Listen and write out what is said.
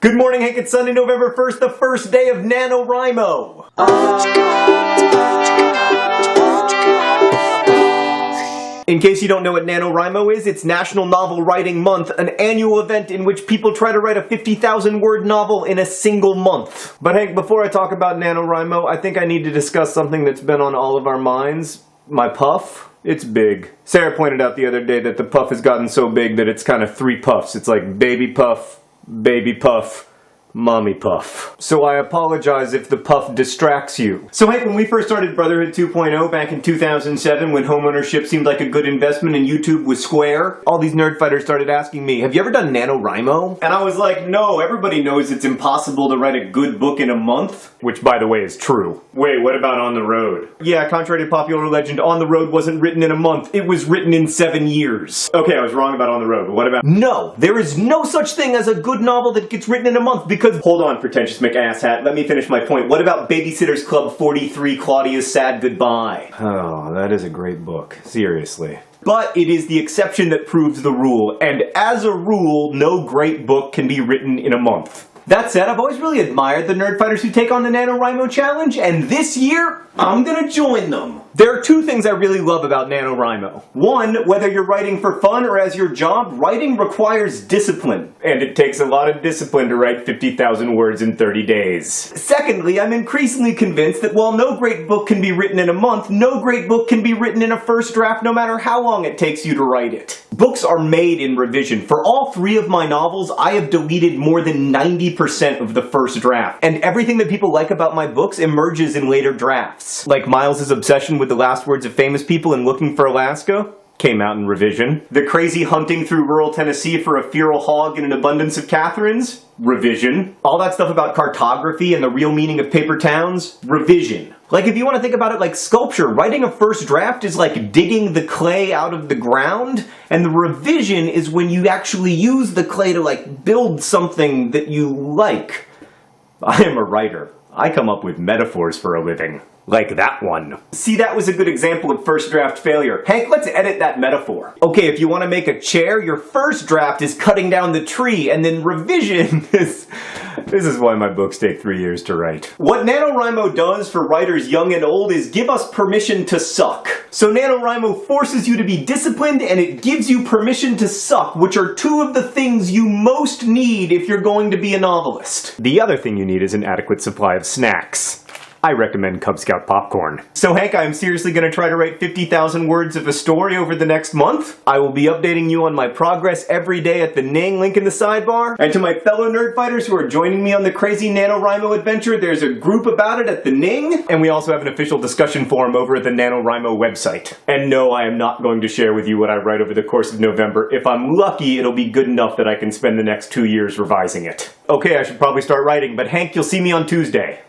Good morning, Hank. It's Sunday, November 1st, the first day of NaNoWriMo. In case you don't know what NaNoWriMo is, it's National Novel Writing Month, an annual event in which people try to write a 50,000-word novel in a single month. But Hank, before I talk about NaNoWriMo, I think I need to discuss something that's been on all of our minds. My puff. It's big. Sarah pointed out the other day that the puff has gotten so big that it's kind of three puffs. It's like baby puff, mommy puff. So I apologize if the puff distracts you. So Hank, when we first started Brotherhood 2.0 back in 2007, when homeownership seemed like a good investment and YouTube was square, all these nerdfighters started asking me, have you ever done NaNoWriMo? And I was like, no, everybody knows it's impossible to write a good book in a month. Which, by the way, is true. Wait, what about On the Road? Yeah, contrary to popular legend, On the Road wasn't written in a month. It was written in 7 years. Okay, I was wrong about On the Road, but what about... No, there is no such thing as a good novel that gets written in a month because... Hold on, pretentious McAsshat, let me finish my point. What about Babysitter's Club 43, Claudia's Sad Goodbye? Oh, that is a great book. Seriously. But it is the exception that proves the rule, and as a rule, no great book can be written in a month. That said, I've always really admired the nerdfighters who take on the NaNoWriMo challenge, and this year, I'm gonna join them. There are two things I really love about NaNoWriMo. One, whether you're writing for fun or as your job, writing requires discipline. And it takes a lot of discipline to write 50,000 words in 30 days. Secondly, I'm increasingly convinced that while no great book can be written in a month, no great book can be written in a first draft no matter how long it takes you to write it. Books are made in revision. For all 3 of my novels, I have deleted more than 90% of the first draft. And everything that people like about my books emerges in later drafts. Like Miles's obsession with the last words of famous people and looking for Alaska came out in revision. The crazy hunting through rural Tennessee for a feral hog and an abundance of Catherines, revision. All that stuff about cartography and the real meaning of paper towns, revision. Like, if you want to think about it like sculpture, writing a first draft is like digging the clay out of the ground, and the revision is when you actually use the clay to, like, build something that you like. I am a writer. I come up with metaphors for a living. Like that one. See, that was a good example of first draft failure. Hank, let's edit that metaphor. Okay, if you want to make a chair, your first draft is cutting down the tree, and then revision is... This is why my books take 3 years to write. What NaNoWriMo does for writers young and old is give us permission to suck. So NaNoWriMo forces you to be disciplined, and it gives you permission to suck, which are 2 of the things you most need if you're going to be a novelist. The other thing you need is an adequate supply of snacks. I recommend Cub Scout popcorn. So Hank, I am seriously going to try to write 50,000 words of a story over the next month. I will be updating you on my progress every day at the Ning, link in the sidebar. And to my fellow nerdfighters who are joining me on the crazy NaNoWriMo adventure, there's a group about it at the Ning, and we also have an official discussion forum over at the NaNoWriMo website. And no, I am not going to share with you what I write over the course of November. If I'm lucky, it'll be good enough that I can spend the next 2 years revising it. Okay, I should probably start writing, but Hank, you'll see me on Tuesday.